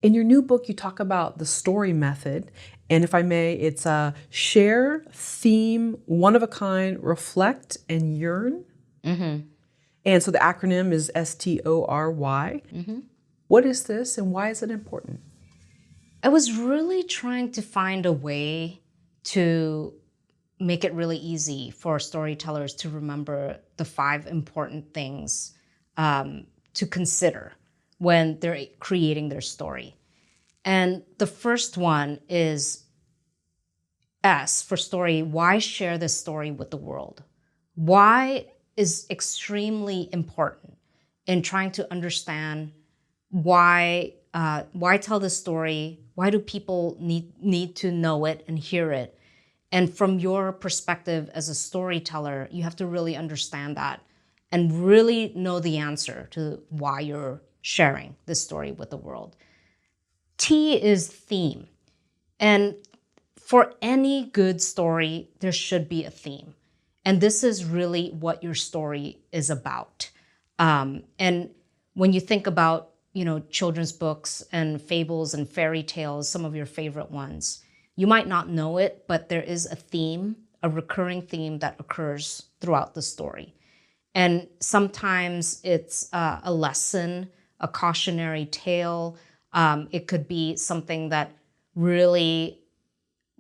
In your new book, you talk about the story method. And if I may, it's share, theme, one of a kind, reflect, and yearn. Mm-hmm. And so the acronym is S.T.O.R.Y. Mm-hmm. What is this and why is it important? I was really trying to find a way to make it really easy for storytellers to remember the 5 important things to consider when they're creating their story. And the first one is S for story. Why share this story with the world? Why is extremely important in trying to understand why tell the story? Why do people need to know it and hear it? And from your perspective as a storyteller, you have to really understand that and really know the answer to why you're sharing this story with the world. T is theme. And for any good story, there should be a theme. And this is really what your story is about. And when you think about, children's books and fables and fairy tales, some of your favorite ones, you might not know it, but there is a theme, a recurring theme that occurs throughout the story. And sometimes it's a lesson, a cautionary tale. It could be something that really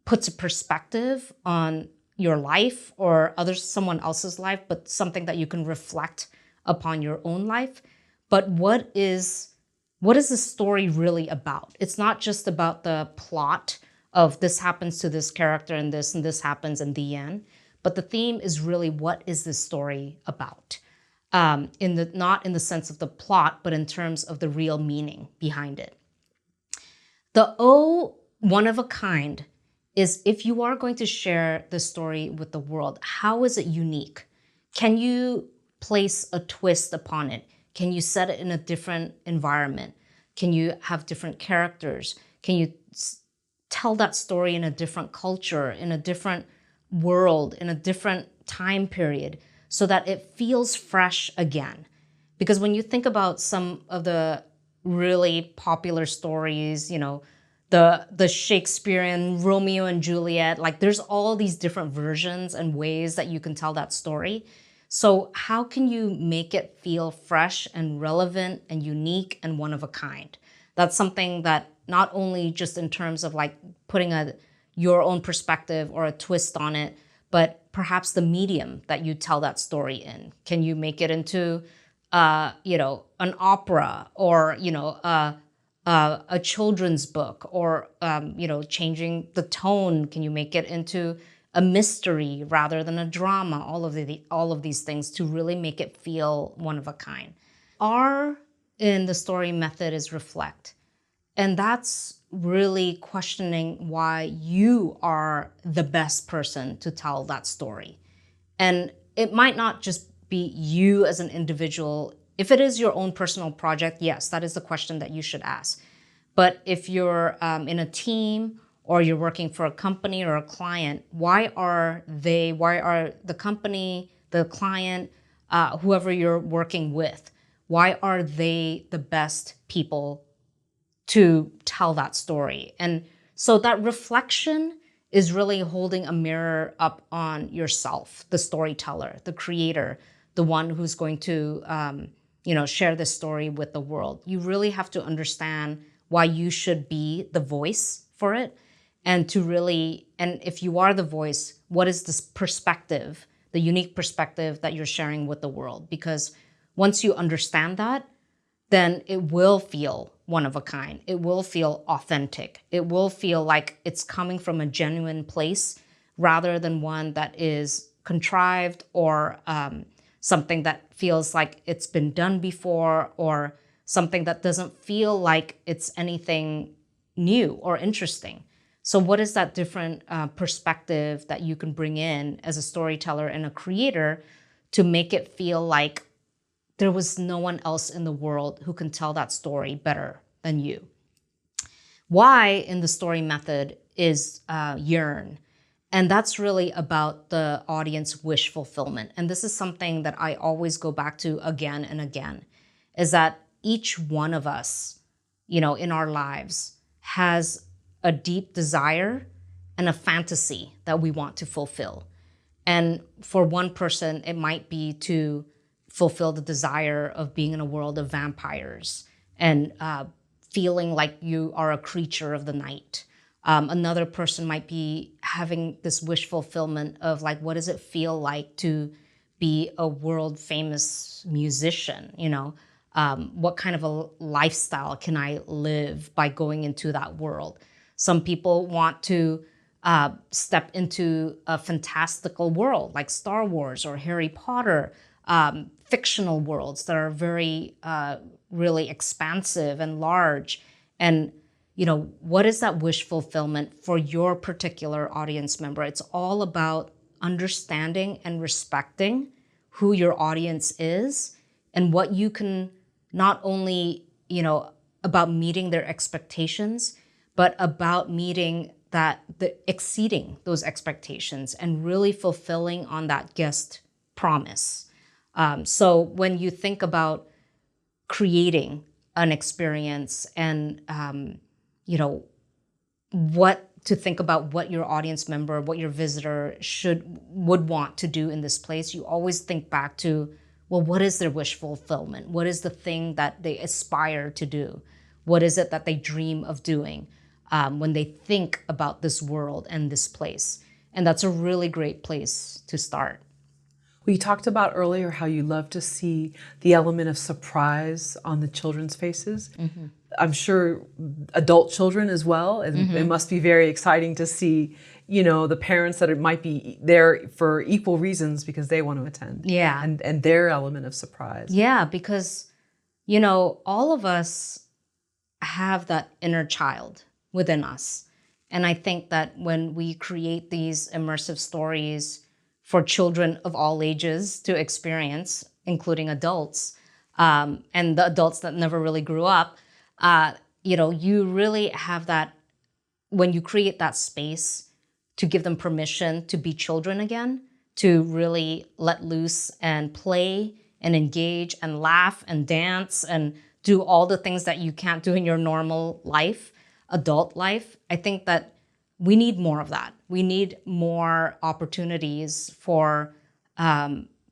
puts a perspective on your life or someone else's life, but something that you can reflect upon your own life. But what is the story really about? It's not just about the plot of this happens to this character and this happens in the end. But the theme is really, what is this story about? Not in the sense of the plot, but in terms of the real meaning behind it. The O, one of a kind, is if you are going to share the story with the world, how is it unique? Can you place a twist upon it? Can you set it in a different environment? Can you have different characters? Can you tell that story in a different culture, in a different world, in a different time period, so that it feels fresh again? Because when you think about some of the really popular stories, the Shakespearean Romeo and Juliet, like there's all these different versions and ways that you can tell that story. So how can you make it feel fresh and relevant and unique and one of a kind? That's something that not only just in terms of like putting your own perspective or a twist on it, but perhaps the medium that you tell that story in. Can you make it into, an opera or, a children's book or, changing the tone? Can you make it into a mystery rather than a drama? All of these things to really make it feel one of a kind. R in the story method is reflect. And that's really questioning why you are the best person to tell that story. And it might not just be you as an individual. If it is your own personal project, yes, that is the question that you should ask. But if you're in a team or you're working for a company or a client, why are the company, the client, whoever you're working with, why are they the best people to tell that story? And so that reflection is really holding a mirror up on yourself, the storyteller, the creator, the one who's going to share this story with the world. You really have to understand why you should be the voice for it. And if you are the voice, what is this perspective, the unique perspective that you're sharing with the world? Because once you understand that, then it will feel one of a kind. It will feel authentic. It will feel like it's coming from a genuine place rather than one that is contrived or something that feels like it's been done before or something that doesn't feel like it's anything new or interesting. So what is that different perspective that you can bring in as a storyteller and a creator to make it feel like there was no one else in the world who can tell that story better than you? Why in the story method is yearn. And that's really about the audience wish fulfillment. And this is something that I always go back to again and again, is that each one of us in our lives has a deep desire and a fantasy that we want to fulfill. And for one person, it might be to fulfill the desire of being in a world of vampires and feeling like you are a creature of the night. Another person might be having this wish fulfillment of like, what does it feel like to be a world famous musician? What kind of a lifestyle can I live by going into that world? Some people want to step into a fantastical world like Star Wars or Harry Potter, fictional worlds that are very, really expansive and large. And, what is that wish fulfillment for your particular audience member? It's all about understanding and respecting who your audience is and what you can not only, about meeting their expectations, but about meeting exceeding those expectations and really fulfilling on that guest promise. So when you think about creating an experience and, what to think about what your audience member, what your visitor would want to do in this place, you always think back to, well, what is their wish fulfillment? What is the thing that they aspire to do? What is it that they dream of doing when they think about this world and this place? And that's a really great place to start. We talked about earlier how you love to see the element of surprise on the children's faces. Mm-hmm. I'm sure adult children as well. And mm-hmm. It must be very exciting to see, the parents that it might be there for equal reasons because they want to attend. Yeah. And their element of surprise. Yeah, because, all of us have that inner child within us. And I think that when we create these immersive stories for children of all ages to experience, including adults, and the adults that never really grew up, you really have that, when you create that space to give them permission to be children again, to really let loose and play and engage and laugh and dance and do all the things that you can't do in your normal life, adult life. I think that we need more of that. We need more opportunities for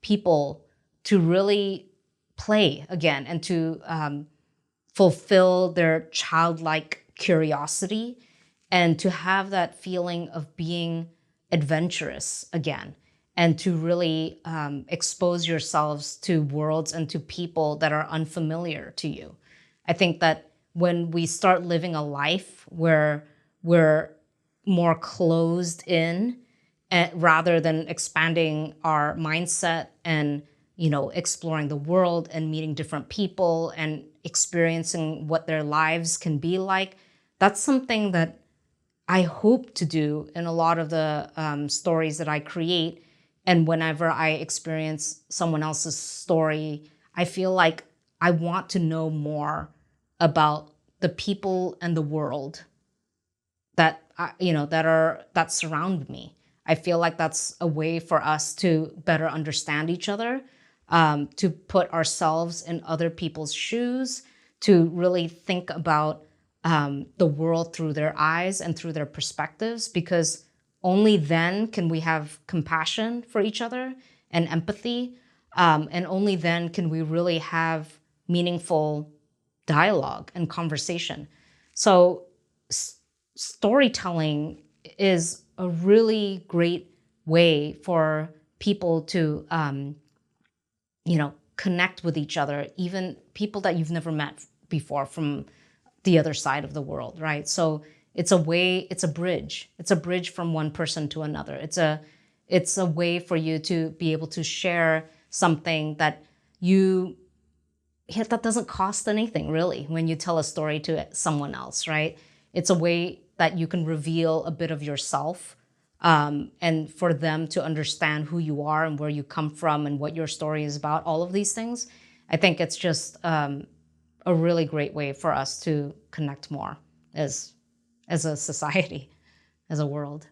people to really play again and to fulfill their childlike curiosity and to have that feeling of being adventurous again and to really expose yourselves to worlds and to people that are unfamiliar to you. I think that when we start living a life where we're more closed in rather than expanding our mindset and, exploring the world and meeting different people and experiencing what their lives can be like, that's something that I hope to do in a lot of the stories that I create. And whenever I experience someone else's story, I feel like I want to know more about the people and the world that that surround me. I feel like that's a way for us to better understand each other, to put ourselves in other people's shoes, to really think about the world through their eyes and through their perspectives, because only then can we have compassion for each other and empathy, and only then can we really have meaningful dialogue and conversation. So storytelling is a really great way for people to, connect with each other, even people that you've never met before from the other side of the world, right? So it's a bridge. It's a bridge from one person to another. It's a way for you to be able to share something that that doesn't cost anything really when you tell a story to someone else, right? It's a way that you can reveal a bit of yourself, and for them to understand who you are and where you come from and what your story is about, all of these things. I think it's just a really great way for us to connect more as a society, as a world.